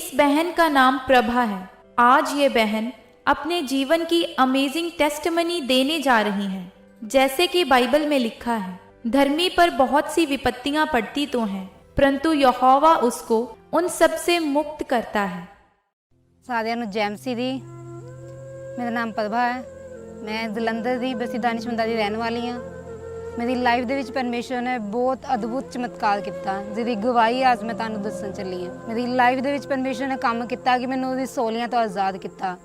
इस बहन का नाम प्रभा है। आज ये बहन अपने जीवन की अमेजिंग टेस्टमनी देने जा रही हैं। जैसे कि बाइबल में लिखा है, धर्मी पर बहुत सी विपत्तियां पड़ती तो हैं, परंतु यहोवा उसको उन सब से मुक्त करता है। सारिਆਂ ਨੂੰ ਜੈ ਮਸੀਹ ਦੀ। मेरा नाम प्रभा है। मैं जलंधर ਦੀ ਬਸੀ ਦਾਨਿਸ਼ਮੰਦਾ ਦੀ ਰਹਿਣ ਵਾਲੀ ਹਾਂ। मेरी लाइफ ਦੇ ਵਿੱਚ ਪਰਮੇਸ਼ਰ ਨੇ ਬਹੁਤ ਅਦਭੁਤ ਚਮਤਕਾਰ ਕੀਤਾ, ਜਿਹਦੀ ਗਵਾਹੀ ਅੱਜ ਮੈਂ ਤੁਹਾਨੂੰ ਦੱਸਣ ਚੱਲੀ ਹਾਂ। ਮੇਰੀ ਲਾਈਫ ਦੇ ਵਿੱਚ ਪਰਮੇਸ਼ਰ ਨੇ ਕੰਮ ਕੀਤਾ ਕਿ ਮੈਨੂੰ ਉਹਦੀ ਸੋਲੀਆਂ ਤੋਂ ਆਜ਼ਾਦ ਕੀਤਾ,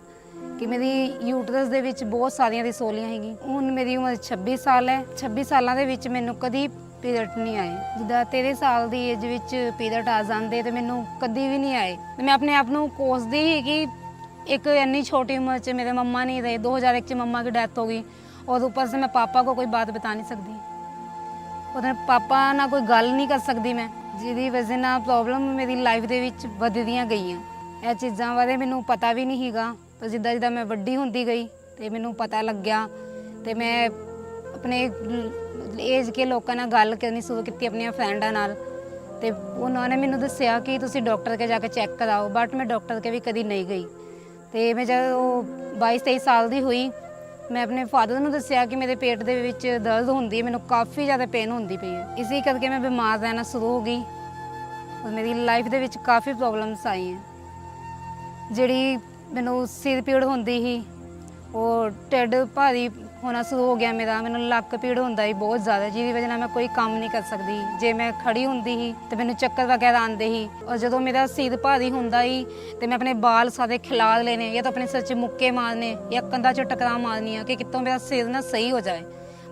ਕਿ ਮੇਰੀ ਯੂਟਰਸ ਦੇ ਵਿੱਚ ਬਹੁਤ ਸਾਰੀਆਂ ਦੀ ਸੋਲੀਆਂ ਹੈਗੀ। ਹੁਣ ਮੇਰੀ ਉਮਰ 26 ਸਾਲ ਹੈ। 26 ਸਾਲਾਂ ਦੇ ਵਿੱਚ ਮੈਨੂੰ ਕਦੀ ਪੀਰੀਅਡ ਨਹੀਂ ਆਏ। ਜਿੱਦਾਂ 13 ਸਾਲ ਦੀ ਏਜ ਵਿੱਚ ਪੀਰੀਅਡ ਆ ਜਾਂਦੇ ਤੇ ਮੈਨੂੰ ਕਦੀ ਵੀ ਨਹੀਂ ਆਏ। ਤੇ ਮੈਂ ਆਪਣੇ ਆਪ ਨੂੰ ਕੋਸਦੀ ਸੀ ਕਿ एक इन्नी छोटी उम्र से मेरे मम्मा नहीं रहे। 2001 में मम्मा की डेथ हो गई और ऊपर से मैं पापा को कोई बात बता नहीं सकती। ਉਹਦੇ ਪਾਪਾ ਨਾਲ ਕੋਈ ਗੱਲ ਨਹੀਂ ਕਰ ਸਕਦੀ ਮੈਂ, ਜਿਹਦੀ ਵਜ੍ਹਾ ਨਾਲ ਪ੍ਰੋਬਲਮ ਮੇਰੀ ਲਾਈਫ ਦੇ ਵਿੱਚ ਵੱਧਦੀਆਂ ਗਈਆਂ। ਇਹ ਚੀਜ਼ਾਂ ਬਾਰੇ ਮੈਨੂੰ ਪਤਾ ਵੀ ਨਹੀਂ ਸੀਗਾ, ਪਰ ਜਿੱਦਾਂ ਜਿੱਦਾਂ ਮੈਂ ਵੱਡੀ ਹੁੰਦੀ ਗਈ ਤੇ ਮੈਨੂੰ ਪਤਾ ਲੱਗਿਆ ਤੇ ਮੈਂ ਆਪਣੇ ਏਜ ਕੇ ਲੋਕਾਂ ਨਾਲ ਗੱਲ ਕਰਨੀ ਸ਼ੁਰੂ ਕੀਤੀ, ਆਪਣੀਆਂ ਫਰੈਂਡਾਂ ਨਾਲ। ਤੇ ਉਹਨਾਂ ਨੇ ਮੈਨੂੰ ਦੱਸਿਆ ਕਿ ਤੁਸੀਂ ਡਾਕਟਰ ਕੇ ਜਾ ਕੇ ਚੈੱਕ ਕਰਾਓ, ਬਟ ਮੈਂ ਡਾਕਟਰ ਕੇ ਵੀ ਕਦੀ ਨਹੀਂ ਗਈ। ਤੇ ਮੈਂ ਜਦ ਉਹ 22-23 ਸਾਲ ਦੀ ਹੋਈ, ਮੈਂ ਆਪਣੇ ਫਾਦਰ ਨੂੰ ਦੱਸਿਆ ਕਿ ਮੇਰੇ ਪੇਟ ਦੇ ਵਿੱਚ ਦਰਦ ਹੁੰਦੀ ਹੈ, ਮੈਨੂੰ ਕਾਫੀ ਜ਼ਿਆਦਾ ਪੇਨ ਹੁੰਦੀ ਪਈ ਹੈ। ਇਸੇ ਕਰਕੇ ਮੈਂ ਬਿਮਾਰ ਰਹਿਣਾ ਸ਼ੁਰੂ ਹੋ ਗਈ ਔਰ ਮੇਰੀ ਲਾਈਫ ਦੇ ਵਿੱਚ ਕਾਫੀ ਪ੍ਰੋਬਲਮਸ ਆਈਆਂ। ਜਿਹੜੀ ਮੈਨੂੰ ਸਿਰ ਪੀੜ ਹੁੰਦੀ ਸੀ, ਉਹ ਢਿੱਡ ਭਾਰੀ ਹੋਣਾ ਸ਼ੁਰੂ ਹੋ ਗਿਆ ਮੇਰਾ। ਮੈਨੂੰ ਲੱਕ ਪੀੜ ਹੁੰਦਾ ਸੀ ਬਹੁਤ ਜ਼ਿਆਦਾ, ਜਿਹਦੀ ਵਜ੍ਹਾ ਨਾਲ ਮੈਂ ਕੋਈ ਕੰਮ ਨਹੀਂ ਕਰ ਸਕਦੀ। ਜੇ ਮੈਂ ਖੜੀ ਹੁੰਦੀ ਸੀ ਤੇ ਮੈਨੂੰ ਚੱਕਰ ਵਗੈਰਾ ਆਉਂਦੇ ਸੀ। ਔਰ ਜਦੋਂ ਮੇਰਾ ਸਿਰ ਭਾਰੀ ਹੁੰਦਾ ਸੀ ਤੇ ਮੈਂ ਆਪਣੇ ਬਾਲ ਸਾਰੇ ਖਿਲਾਰ ਲੈਣੇ, ਜਾਂ ਤਾਂ ਆਪਣੇ ਸਿਰ 'ਚ ਮੁੱਕੇ ਮਾਰਨੇ ਜਾਂ ਕੰਧਾਂ 'ਚ ਟਕਰਾਂ ਮਾਰਨੀਆਂ ਕਿ ਕਿਤੋਂ ਮੇਰਾ ਸਿਰ ਨਾ ਸਹੀ ਹੋ ਜਾਏ,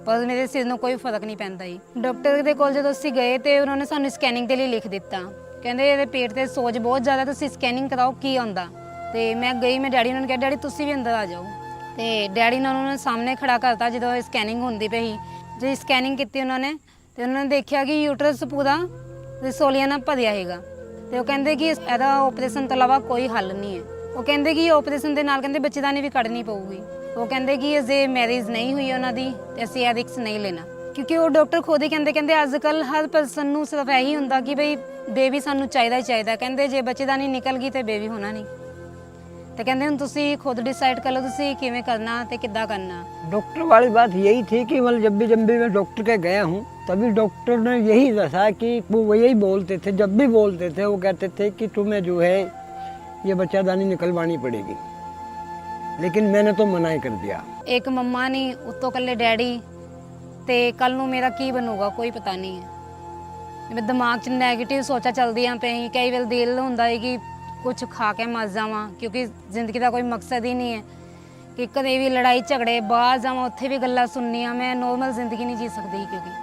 ਪਰ ਮੇਰੇ ਸਿਰ ਨੂੰ ਕੋਈ ਫਰਕ ਨਹੀਂ ਪੈਂਦਾ ਸੀ। ਡਾਕਟਰ ਦੇ ਕੋਲ ਜਦੋਂ ਅਸੀਂ ਗਏ ਤੇ ਉਹਨਾਂ ਨੇ ਸਾਨੂੰ ਸਕੈਨਿੰਗ ਦੇ ਲਈ ਲਿਖ ਦਿੱਤਾ। ਕਹਿੰਦੇ ਇਹਦੇ ਪੇਟ 'ਤੇ ਸੋਜ ਬਹੁਤ ਜ਼ਿਆਦਾ, ਤੁਸੀਂ ਸਕੈਨਿੰਗ ਕਰਾਓ ਕੀ ਆਉਂਦਾ। ਤੇ ਮੈਂ ਗਈ, ਮੈਂ ਡੈਡੀ ਨੂੰ ਕਿਹਾ ਡੈਡੀ ਤੁਸੀਂ ਵੀ ਅੰਦਰ ਆ ਜਾਓ। ਤੇ ਡੈਡੀ ਨੇ ਉਹਨਾਂ ਨੂੰ ਸਾਹਮਣੇ ਖੜਾ ਕਰਤਾ ਜਦੋਂ ਸਕੈਨਿੰਗ ਹੁੰਦੀ ਪਈ। ਜੇ ਸਕੈਨਿੰਗ ਕੀਤੀ ਉਹਨਾਂ ਨੇ ਤੇ ਉਹਨਾਂ ਨੇ ਦੇਖਿਆ ਕਿ ਯੂਟਰਸ ਪੂਰਾ ਰਸੋਲੀਆਂ ਨਾਲ ਭਰਿਆ ਹੈਗਾ। ਤੇ ਉਹ ਕਹਿੰਦੇ ਕਿ ਇਹਦਾ ਆਪਰੇਸ਼ਨ ਤੋਂ ਇਲਾਵਾ ਕੋਈ ਹੱਲ ਨਹੀਂ ਹੈ। ਉਹ ਕਹਿੰਦੇ ਕਿ ਆਪਰੇਸ਼ਨ ਦੇ ਨਾਲ ਕਹਿੰਦੇ ਬੱਚੇਦਾਨੀ ਵੀ ਕੱਢਣੀ ਪਊਗੀ। ਉਹ ਕਹਿੰਦੇ ਕਿ ਜੇ ਮੈਰਿਜ ਨਹੀਂ ਹੋਈ ਉਹਨਾਂ ਦੀ ਤੇ ਅਸੀਂ ਇਹ ਰਿਸਕ ਨਹੀਂ ਲੈਣਾ, ਕਿਉਂਕਿ ਉਹ ਡਾਕਟਰ ਖੁਦ ਹੀ ਕਹਿੰਦੇ ਅੱਜ ਕੱਲ੍ਹ ਹਰ ਪਰਸਨ ਨੂੰ ਸਿਰਫ ਇਹੀ ਹੁੰਦਾ ਕਿ ਬਈ ਬੇਬੀ ਸਾਨੂੰ ਚਾਹੀਦਾ ਹੀ ਚਾਹੀਦਾ। ਕਹਿੰਦੇ ਜੇ ਬੱਚੇਦਾਨੀ ਨਿਕਲ ਗਈ ਤੇ ਬੇਬੀ ਹੋਣਾ ਨਹੀਂ। तो कहते हैं तुसी खुद डिसाइड कर लो तुसी किवें करना ते किद्दां करना। डॉक्टर वाली बात यही थी कि मतलब जब भी मैं डॉक्टर के गया हूँ तभी डॉक्टर ने यही दसा कि वो यही बोलते थे, जब भी बोलते थे वो कहते थे कि तुम्हें जो है ये बच्चादानी निकलवानी पड़ेगी, लेकिन मैंने तो मना ही कर दिया। एक मम्मा नहीं उत्तों कल्ले डैडी, ते कल नूं मेरा की बनूगा कोई पता नहीं है। मेरे दिमाग च नैगेटिव सोचा चलदियां पई। कई वार दिल हुंदा है कि कुछ खा के मर जावां, क्योंकि जिंदगी का कोई मकसद ही नहीं है कि कदे भी लड़ाई झगड़े बाहर जावां उत्थे भी गल्लां सुननियां। मैं नॉर्मल जिंदगी नहीं जी सकती, क्योंकि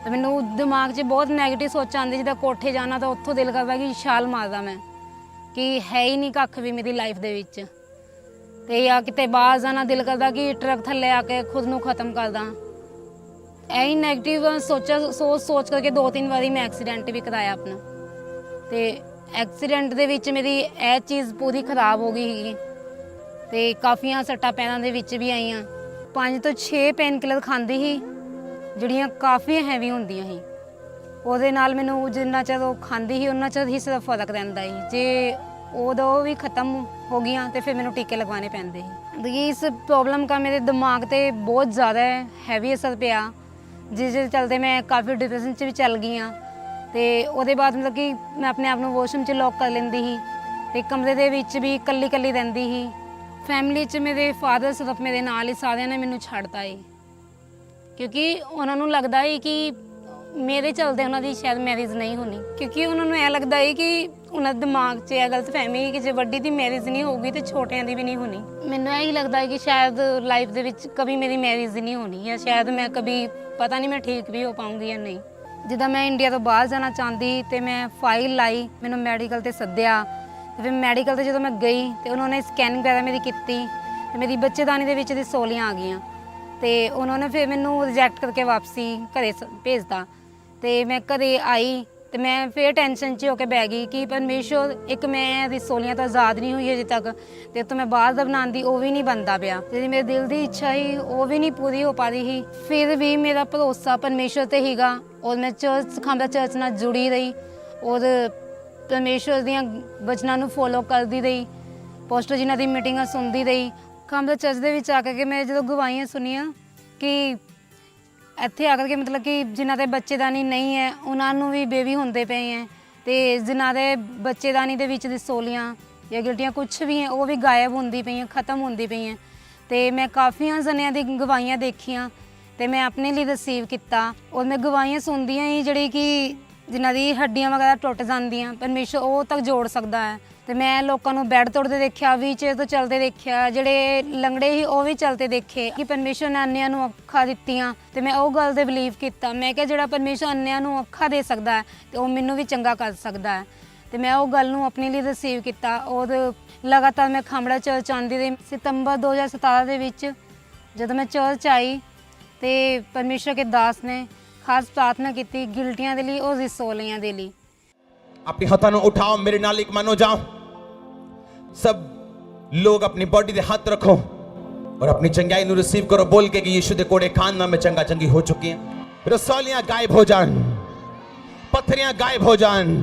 तो मैनू दिमाग 'च बहुत नैगेटिव सोच आती। जिद्दां कोठे जाना तो उत्थों दिल करदा कि छाल मारदा मैं, कि है ही नहीं कख भी मेरी लाइफ दे विच। ते या किते बाहर जाना दिल करदा कि ट्रक थल्ले आके खुद नूं खत्म कर दां। यही नैगेटिव सोच करके 2-3 बारी मैं एक्सीडेंट भी कराया अपना। ते एक्सीडेंट ਦੇ ਵਿੱਚ ਮੇਰੀ ਇਹ ਚੀਜ਼ ਪੂਰੀ ਖਰਾਬ ਹੋ ਗਈ ਸੀਗੀ ਤੇ ਕਾਫੀਆਂ ਸੱਟਾਂ ਪੈਰਾਂ ਦੇ ਵਿੱਚ ਵੀ ਆਈਆਂ। 5 ਤੋਂ 6 ਪੇਨ ਕਿਲਰ ਖਾਂਦੀ ਸੀ ਜਿਹੜੀਆਂ ਕਾਫੀ ਹੈਵੀ ਹੁੰਦੀਆਂ ਸੀ। ਉਹਦੇ ਨਾਲ ਮੈਨੂੰ ਜਿੰਨਾ ਚਿਰ ਉਹ ਖਾਂਦੀ ਸੀ ਉਹਨਾਂ ਚਿਰ ਹੀ ਸਿਰਫ ਫਰਕ ਰਹਿੰਦਾ ਸੀ। ਜੇ ਉਦੋਂ ਵੀ ਖਤਮ ਹੋ ਗਈਆਂ ਤੇ ਫਿਰ ਮੈਨੂੰ ਟੀਕੇ ਲਗਵਾਉਣੇ ਪੈਂਦੇ ਸੀ। ਇਸ ਪ੍ਰੋਬਲਮ ਦਾ ਮੇਰੇ ਦਿਮਾਗ 'ਤੇ ਬਹੁਤ ਜ਼ਿਆਦਾ ਹੈਵੀ ਅਸਰ ਪਿਆ, ਜਿਸ ਦੇ ਚਲਦੇ ਮੈਂ ਕਾਫੀ ਡਿਪਰੈਸ਼ਨ 'ਚ ਵੀ ਚੱਲ ਗਈ ਹਾਂ। ਤੇ ਉਹਦੇ ਬਾਅਦ ਮਤਲਬ ਕਿ ਮੈਂ ਆਪਣੇ ਆਪ ਨੂੰ ਵਾਸ਼ਰੂਮ 'ਚ ਲੌਕ ਕਰ ਲੈਂਦੀ ਸੀ ਤੇ ਕਮਰੇ ਦੇ ਵਿੱਚ ਵੀ ਇਕੱਲੀ ਰਹਿੰਦੀ ਸੀ। ਫੈਮਿਲੀ 'ਚ ਮੇਰੇ ਫਾਦਰ ਸਿਰਫ ਮੇਰੇ ਨਾਲ ਹੀ, ਸਾਰਿਆਂ ਨੇ ਮੈਨੂੰ ਛੱਡਤਾ ਏ, ਕਿਉਂਕਿ ਉਹਨਾਂ ਨੂੰ ਲੱਗਦਾ ਏ ਕਿ ਮੇਰੇ ਚਲਦੇ ਉਹਨਾਂ ਦੀ ਸ਼ਾਇਦ ਮੈਰਿਜ ਨਹੀਂ ਹੋਣੀ, ਕਿਉਂਕਿ ਉਹਨਾਂ ਨੂੰ ਇਹ ਲੱਗਦਾ ਏ ਕਿ ਉਹਨਾਂ ਦੇ ਦਿਮਾਗ 'ਚ ਇਹ ਗਲਤਫਹਿਮੀ ਕਿ ਜੇ ਵੱਡੀ ਦੀ ਮੈਰਿਜ ਨਹੀਂ ਹੋਊਗੀ ਤੇ ਛੋਟਿਆਂ ਦੀ ਵੀ ਨਹੀਂ ਹੋਣੀ। ਮੈਨੂੰ ਇਹੀ ਲੱਗਦਾ ਏ ਕਿ ਸ਼ਾਇਦ ਲਾਈਫ ਦੇ ਵਿੱਚ ਕभी ਮੇਰੀ ਮੈਰਿਜ ਨਹੀਂ ਹੋਣੀ, ਜਾਂ ਸ਼ਾਇਦ ਮੈਂ ਕभी ਪਤਾ ਨਹੀਂ ਮੈਂ ਠੀਕ ਵੀ ਹੋ ਪਾਊਂਗੀ ਜਾਂ ਨਹੀਂ। ਜਿੱਦਾਂ ਮੈਂ ਇੰਡੀਆ ਤੋਂ ਬਾਹਰ ਜਾਣਾ ਚਾਹੁੰਦੀ ਤੇ ਮੈਂ ਫਾਈਲ ਲਾਈ, ਮੈਨੂੰ ਮੈਡੀਕਲ 'ਤੇ ਸੱਦਿਆ ਤੇ ਫਿਰ ਮੈਡੀਕਲ 'ਤੇ ਜਦੋਂ ਮੈਂ ਗਈ ਤੇ ਉਹਨਾਂ ਨੇ ਸਕੈਨਿੰਗ ਵਗੈਰਾ ਮੇਰੀ ਕੀਤੀ ਤੇ ਮੇਰੀ ਬੱਚੇਦਾਨੀ ਦੇ ਵਿੱਚ ਦੀ ਸੋਲੀਆਂ ਆ ਗਈਆਂ ਤੇ ਉਹਨਾਂ ਨੇ ਫਿਰ ਮੈਨੂੰ ਰਿਜੈਕਟ ਕਰਕੇ ਵਾਪਸੀ ਘਰੇ ਭੇਜਤਾ। ਤੇ ਮੈਂ ਘਰੇ ਆਈ ਤੇ ਮੈਂ ਫਿਰ ਟੈਨਸ਼ਨ 'ਚ ਹੋ ਕੇ ਬਹਿ ਗਈ ਕਿ ਪਰਮੇਸ਼ਵਰ, ਇੱਕ ਮੈਂ ਰਸੋਲੀਆਂ ਤੋਂ ਆਜ਼ਾਦ ਨਹੀਂ ਹੋਈ ਅਜੇ ਤੱਕ, ਤੇ ਤੋਂ ਮੈਂ ਬਾਹਰ ਦਾ ਬਣਾਉਣ ਦੀ ਉਹ ਵੀ ਨਹੀਂ ਬਣਦਾ ਪਿਆ। ਜਿਹੜੀ ਮੇਰੇ ਦਿਲ ਦੀ ਇੱਛਾ ਸੀ ਉਹ ਵੀ ਨਹੀਂ ਪੂਰੀ ਹੋ ਪਾ ਰਹੀ ਸੀ। ਫਿਰ ਵੀ ਮੇਰਾ ਭਰੋਸਾ ਪਰਮੇਸ਼ਵਰ 'ਤੇ ਸੀਗਾ ਔਰ ਮੈਂ ਚਰਚ ਨਾਲ ਜੁੜੀ ਰਹੀ ਔਰ ਪਰਮੇਸ਼ਵਰ ਦੀਆਂ ਵਚਨਾਂ ਨੂੰ ਫੋਲੋ ਕਰਦੀ ਰਹੀ, ਪੋਸਟਰ ਜਿਨ੍ਹਾਂ ਦੀ ਮੀਟਿੰਗਾਂ ਸੁਣਦੀ ਰਹੀ। ਖਾਮਦਾ ਚਰਚ ਦੇ ਵਿੱਚ ਆ ਕੇ ਮੈਂ ਜਦੋਂ ਗਵਾਹੀਆਂ ਸੁਣੀਆਂ ਕਿ ਇੱਥੇ ਆ ਕਰਕੇ ਮਤਲਬ ਕਿ ਜਿਨ੍ਹਾਂ ਦੇ ਬੱਚੇਦਾਨੀ ਨਹੀਂ ਹੈ ਉਹਨਾਂ ਨੂੰ ਵੀ ਬੇਬੀ ਹੁੰਦੇ ਪਏ ਹੈ, ਅਤੇ ਜਿਨ੍ਹਾਂ ਦੇ ਬੱਚੇਦਾਨੀ ਦੇ ਵਿੱਚ ਦੀ ਸੋਲੀਆਂ ਜਾਂ ਗਿਲਟੀਆਂ ਕੁਛ ਵੀ ਹੈ ਉਹ ਵੀ ਗਾਇਬ ਹੁੰਦੀ ਪਈਆਂ, ਖਤਮ ਹੁੰਦੀ ਪਈਆਂ। ਅਤੇ ਮੈਂ ਕਾਫੀਆਂ ਜਣਿਆਂ ਦੀ ਗਵਾਹੀਆਂ ਦੇਖੀਆਂ ਅਤੇ ਮੈਂ ਆਪਣੇ ਲਈ ਰਿਸੀਵ ਕੀਤਾ। ਔਰ ਮੈਂ ਗਵਾਹੀਆਂ ਸੁਣਦੀਆਂ ਹੀ ਜਿਹੜੀ ਕਿ ਜਿਨ੍ਹਾਂ ਦੀ ਹੱਡੀਆਂ ਵਗੈਰਾ ਟੁੱਟ ਜਾਂਦੀਆਂ, ਪਰਮੇਸ਼ਰ ਉਹ ਤੱਕ ਜੋੜ ਸਕਦਾ ਹੈ। ਅਤੇ ਮੈਂ ਲੋਕਾਂ ਨੂੰ ਬੈੱਡ ਤੋੜਦੇ ਦੇਖਿਆ, ਵੀਲਚੇਅਰ ਤੋਂ ਚੱਲਦੇ ਦੇਖਿਆ, ਜਿਹੜੇ ਲੰਗੜੇ ਸੀ ਉਹ ਵੀ ਚੱਲਦੇ ਦੇਖੇ ਕਿ ਪਰਮੇਸ਼ਰ ਨੇ ਅੰਨਿਆਂ ਨੂੰ ਅੱਖਾਂ ਦਿੱਤੀਆਂ। ਅਤੇ ਮੈਂ ਉਹ ਗੱਲ 'ਤੇ ਬਿਲੀਵ ਕੀਤਾ। ਮੈਂ ਕਿਹਾ ਜਿਹੜਾ ਪਰਮੇਸ਼ਰ ਅੰਨਿਆਂ ਨੂੰ ਅੱਖਾਂ ਦੇ ਸਕਦਾ ਹੈ ਅਤੇ ਉਹ ਮੈਨੂੰ ਵੀ ਚੰਗਾ ਕਰ ਸਕਦਾ ਹੈ। ਅਤੇ ਮੈਂ ਉਹ ਗੱਲ ਨੂੰ ਆਪਣੇ ਲਈ ਰਿਸੀਵ ਕੀਤਾ। ਔਰ ਲਗਾਤਾਰ ਮੈਂ ਖਾਮੜਾ ਚਰਚ ਆਉਂਦੀ ਰਹੀ। ਸਤੰਬਰ 2017 ਦੇ ਵਿੱਚ ਜਦੋਂ ਮੈਂ ਚਰਚ ਆਈ ਅਤੇ ਪਰਮੇਸ਼ਰ ਕੇ ਦਾਸ ਨੇ ਖਾਸ ਪ੍ਰਾਰਥਨਾ ਕੀਤੀ ਗਿਲਟੀਆਂ ਦੇ ਲਈ ਔਰ ਰਿਸੋਲੀਆਂ ਦੇ ਲਈ। अपने हाथों को उठाओ, मेरे नाल एक मानो जाओ। सब लोग अपनी बॉडी दे हाथ रखो और अपनी चंगाई नु रिसीव करो, बोल के कि यीशु दे कोड़े खान में चंगा चंगी हो चुकी हैं। रसौलियां गायब हो जान, पत्थरियां गायब हो जान,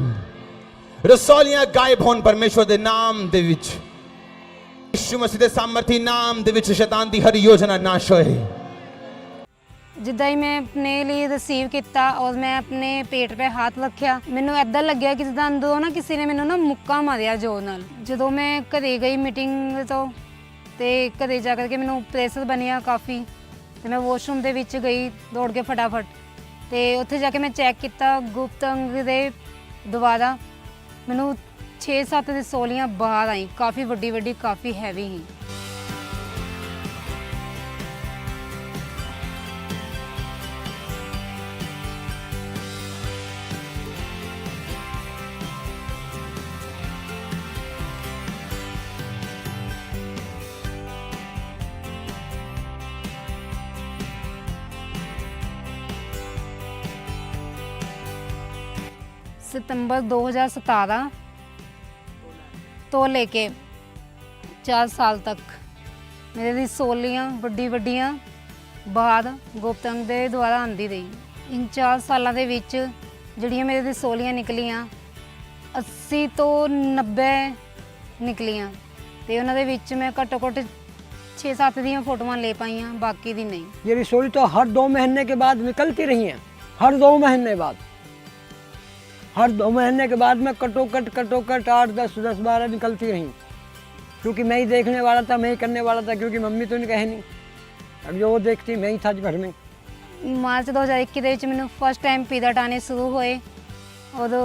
रसौलियां गायब होन परमेश्वर दे नाम दे विच, यीशु मसीह दे सामर्थी नाम दे विच शैतान दी हर योजना नाश होए। ਜਿੱਦਾਂ ਹੀ ਮੈਂ ਆਪਣੇ ਲਈ ਰਿਸੀਵ ਕੀਤਾ ਔਰ ਮੈਂ ਆਪਣੇ ਪੇਟ 'ਤੇ ਹੱਥ ਰੱਖਿਆ, ਮੈਨੂੰ ਇੱਦਾਂ ਲੱਗਿਆ ਕਿ ਜਿੱਦਾਂ ਅੰਦਰੋਂ ਨਾ ਕਿਸੇ ਨੇ ਮੈਨੂੰ ਨਾ ਮੁੱਕਾ ਮਾਰਿਆ ਜ਼ੋਰ ਨਾਲ। ਜਦੋਂ ਮੈਂ ਘਰੇ ਗਈ ਮੀਟਿੰਗ ਤੋਂ ਅਤੇ ਘਰੇ ਜਾ ਕਰਕੇ ਮੈਨੂੰ ਪ੍ਰੈਸ਼ਰ ਬਣਿਆ ਕਾਫੀ, ਅਤੇ ਮੈਂ ਵਾਸ਼ਰੂਮ ਦੇ ਵਿੱਚ ਗਈ ਦੌੜ ਕੇ ਫਟਾਫਟ, ਅਤੇ ਉੱਥੇ ਜਾ ਕੇ ਮੈਂ ਚੈੱਕ ਕੀਤਾ ਗੁਪਤ ਅੰਗ ਦੇ ਦੁਆਰਾ ਮੈਨੂੰ 6-7 ਰਸੌਲੀਆਂ ਬਾਹਰ ਆਈ, ਕਾਫੀ ਵੱਡੀ ਵੱਡੀ, ਕਾਫੀ ਹੈਵੀ ਸੀ। सितंबर 2017 ਤੋਂ ਲੈ ਕੇ 4 ਸਾਲ ਤੱਕ ਮੇਰੇ ਦੀ ਸੋਲੀਆਂ ਵੱਡੀ ਵੱਡੀਆਂ ਬਾਹਰ ਗੁਪਤ ਅੰਗ ਦੇ ਦੁਆਰਾ ਆਉਂਦੀ ਰਹੀ। ਇਨ 4 ਸਾਲਾਂ ਦੇ ਵਿੱਚ ਜਿਹੜੀਆਂ ਮੇਰੇ ਦੀ ਸੋਲੀਆਂ ਨਿਕਲੀਆਂ 80 ਤੋਂ 90 ਨਿਕਲੀਆਂ, ਅਤੇ ਉਹਨਾਂ ਦੇ ਵਿੱਚ ਮੈਂ ਘੱਟੋ ਘੱਟ 6-7 ਦੀਆਂ ਫੋਟੋਆਂ ਲੈ ਪਾਈਆਂ, ਬਾਕੀ ਦੀ नहीं। ये रसोई तो हर 2 महीने के बाद निकलती रही हैं, हर 2 महीने बाद, हर 2 महीने के बाद में कटोकट 8, 10, 12 निकलती रहीं, क्योंकि मैं ही देखने वाला था, मैं ही करने वाला था, क्योंकि मम्मी तो नहीं कहे नहीं, अब जो वो देखती मैं ही था घर में। ਮਾਰਚ 2021 ਦੇ ਵਿੱਚ ਮੈਨੂੰ ਫਸਟ ਟਾਈਮ ਪੀਰੀਅਡ ਆਉਣੇ ਸ਼ੁਰੂ ਹੋਏ, ਉਦੋਂ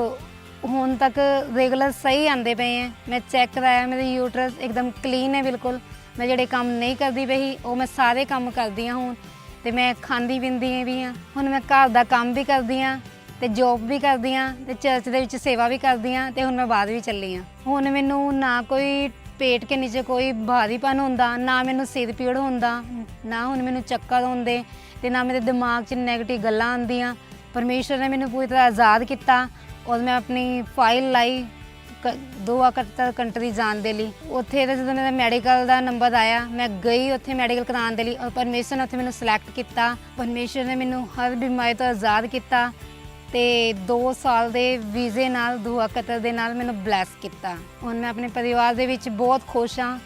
ਹੁਣ ਤੱਕ ਰੈਗੂਲਰ ਸਹੀ ਆਉਂਦੇ ਪਏ ਹੈ। ਮੈਂ ਚੈੱਕ ਕਰਾਇਆ, ਮੇਰੇ ਯੂਟਰਸ ਇੱਕਦਮ ਕਲੀਨ ਹੈ ਬਿਲਕੁਲ। ਮੈਂ ਜਿਹੜੇ ਕੰਮ ਨਹੀਂ ਕਰਦੀ ਪਈ ਉਹ ਮੈਂ ਸਾਰੇ ਕੰਮ ਕਰਦੀ ਹਾਂ ਹੁਣ, ਅਤੇ ਮੈਂ ਖਾਂਦੀ ਪੀਂਦੀ ਵੀ ਹਾਂ। ਹੁਣ ਮੈਂ ਘਰ ਦਾ ਕੰਮ ਵੀ ਕਰਦੀ ਹਾਂ ਅਤੇ ਜੋਬ ਵੀ ਕਰਦੀ ਹਾਂ ਅਤੇ ਚਰਚ ਦੇ ਵਿੱਚ ਸੇਵਾ ਵੀ ਕਰਦੀ ਹਾਂ, ਅਤੇ ਹੁਣ ਮੈਂ ਬਾਹਰ ਵੀ ਚੱਲੀ ਹਾਂ। ਹੁਣ ਮੈਨੂੰ ਨਾ ਕੋਈ ਪੇਟ ਕੇ ਨੀਚੇ ਕੋਈ ਭਾਰੀਪਨ ਹੁੰਦਾ, ਨਾ ਮੈਨੂੰ ਸਿਰ ਪੀੜ ਹੁੰਦਾ, ਨਾ ਹੁਣ ਮੈਨੂੰ ਚੱਕਰ ਆਉਂਦੇ, ਅਤੇ ਨਾ ਮੇਰੇ ਦਿਮਾਗ 'ਚ ਨੈਗੇਟਿਵ ਗੱਲਾਂ ਆਉਂਦੀਆਂ। ਪਰਮੇਸ਼ਰ ਨੇ ਮੈਨੂੰ ਪੂਰੀ ਤਰ੍ਹਾਂ ਆਜ਼ਾਦ ਕੀਤਾ ਔਰ ਮੈਂ ਆਪਣੀ ਫਾਈਲ ਲਾਈ ਦੁਆ ਕੰਟਰੀ ਜਾਣ ਦੇ ਲਈ। ਉੱਥੇ ਤਾਂ ਜਦੋਂ ਮੇਰਾ ਮੈਡੀਕਲ ਦਾ ਨੰਬਰ ਆਇਆ, ਮੈਂ ਗਈ ਉੱਥੇ ਮੈਡੀਕਲ ਕਰਾਉਣ ਦੇ ਲਈ, ਔਰ ਪਰਮੇਸ਼ਰ ਨੇ ਉੱਥੇ ਮੈਨੂੰ ਸਿਲੈਕਟ ਕੀਤਾ। ਪਰਮੇਸ਼ਰ ਨੇ ਮੈਨੂੰ ਹਰ ਬਿਮਾਰੀ ਤੋਂ ਆਜ਼ਾਦ ਕੀਤਾ ਅਤੇ 2 ਸਾਲ ਦੇ ਵੀਜ਼ੇ ਨਾਲ ਦੁਆ ਕਤਰ ਦੇ ਨਾਲ ਮੈਨੂੰ ਬਲੈਸ ਕੀਤਾ। ਹੁਣ ਮੈਂ ਆਪਣੇ ਪਰਿਵਾਰ ਦੇ ਵਿੱਚ ਬਹੁਤ ਖੁਸ਼ ਹਾਂ,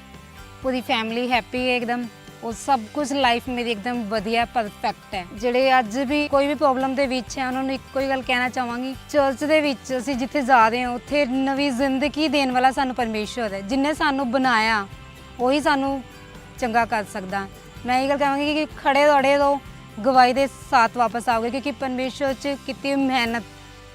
ਪੂਰੀ ਫੈਮਿਲੀ ਹੈਪੀ ਹੈ ਇੱਕਦਮ, ਉਹ ਸਭ ਕੁਝ ਲਾਈਫ ਮੇਰੀ ਇੱਕਦਮ ਵਧੀਆ ਪਰਫੈਕਟ ਹੈ। ਜਿਹੜੇ ਅੱਜ ਵੀ ਕੋਈ ਵੀ ਪ੍ਰੋਬਲਮ ਦੇ ਵਿੱਚ ਹੈ ਉਹਨਾਂ ਨੂੰ ਇੱਕੋ ਹੀ ਗੱਲ ਕਹਿਣਾ ਚਾਹਾਂਗੀ, ਚਰਚ ਦੇ ਵਿੱਚ ਅਸੀਂ ਜਿੱਥੇ ਜਾ ਰਹੇ ਹਾਂ ਉੱਥੇ ਨਵੀਂ ਜ਼ਿੰਦਗੀ ਦੇਣ ਵਾਲਾ ਸਾਨੂੰ ਪਰਮੇਸ਼ਰ ਹੈ। ਜਿਹਨੇ ਸਾਨੂੰ ਬਣਾਇਆ ਉਹੀ ਸਾਨੂੰ ਚੰਗਾ ਕਰ ਸਕਦਾ। ਮੈਂ ਇਹ ਗੱਲ ਕਹਾਂਗੀ ਕਿ ਖੜੇ ਦੌੜੇ ਰਹੋ, ਗਵਾਹੀ ਦੇ ਸਾਥ ਵਾਪਸ ਆਓਗੇ, ਕਿਉਂਕਿ ਪਰਮੇਸ਼ਰ 'ਚ ਕੀਤੀ ਮਿਹਨਤ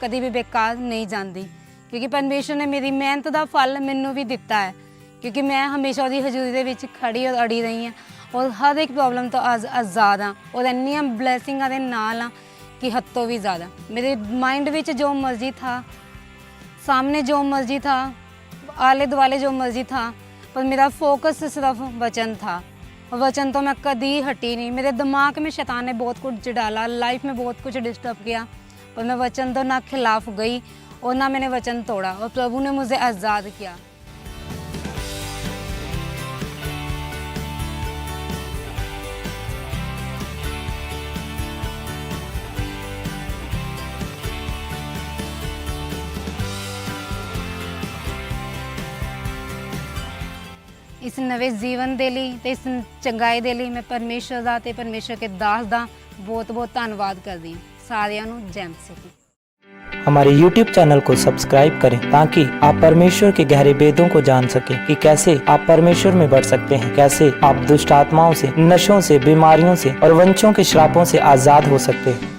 ਕਦੀ ਵੀ ਬੇਕਾਰ ਨਹੀਂ ਜਾਂਦੀ, ਕਿਉਂਕਿ ਪਰਮੇਸ਼ਰ ਨੇ ਮੇਰੀ ਮਿਹਨਤ ਦਾ ਫਲ ਮੈਨੂੰ ਵੀ ਦਿੱਤਾ ਹੈ, ਕਿਉਂਕਿ ਮੈਂ ਹਮੇਸ਼ਾ ਉਹਦੀ ਹਜ਼ੂਰੀ ਦੇ ਵਿੱਚ ਖੜੀ ਔਰ ਅੜੀ ਰਹੀ ਹਾਂ ਔਰ ਹਰ ਇੱਕ ਪ੍ਰੋਬਲਮ ਤੋਂ ਆਜ਼ਾਦ ਹਾਂ ਔਰ ਇੰਨੀਆਂ ਬਲੈਸਿੰਗਾਂ ਦੇ ਨਾਲ ਹਾਂ ਕਿ ਹੱਦ ਤੋਂ ਵੀ ਜ਼ਿਆਦਾ। ਮੇਰੇ ਮਾइंड ਵਿੱਚ ਜੋ ਮਰਜ਼ੀ ਥਾ, सामने जो मर्जी था, आले दुआले जो मर्जी था, पर मेरा फोकस सिर्फ वचन था। वचन तो मैं कभी हटी नहीं। मेरे दिमाग में शैतान ने बहुत कुछ डाला, लाइफ में बहुत कुछ डिस्टर्ब किया, पर मैं वचन तो ना खिलाफ गई और ना मैंने वचन तोड़ा और प्रभु ने मुझे आज़ाद किया। ਇਸ ਨਵੇਂ ਜੀਵਨ ਦੇ ਲਈ ਤੇ ਇਸ ਚੰਗਾਈ ਦੇ ਲਈ ਮੈਂ ਪਰਮੇਸ਼ਰ ਦਾ ਤੇ ਪਰਮੇਸ਼ਰ ਕੇ ਦਾਸ ਦਾ ਬਹੁਤ ਬਹੁਤ ਧੰਨਵਾਦ ਕਰਦੀ ਹਾਂ। ਸਾਰਿਆਂ ਨੂੰ ਜੈ ਮਸੀਹ ਦੀ। हमारे YouTube चैनल को सब्सक्राइब करें ताकि आप परमेश्वर के गहरे वेदों को जान सकें कि कैसे आप परमेश्वर में बढ़ सकते हैं, कैसे आप दुष्ट आत्माओं से, नशों से, बीमारियों से और वंशों के श्रापों से आजाद हो सकते हैं।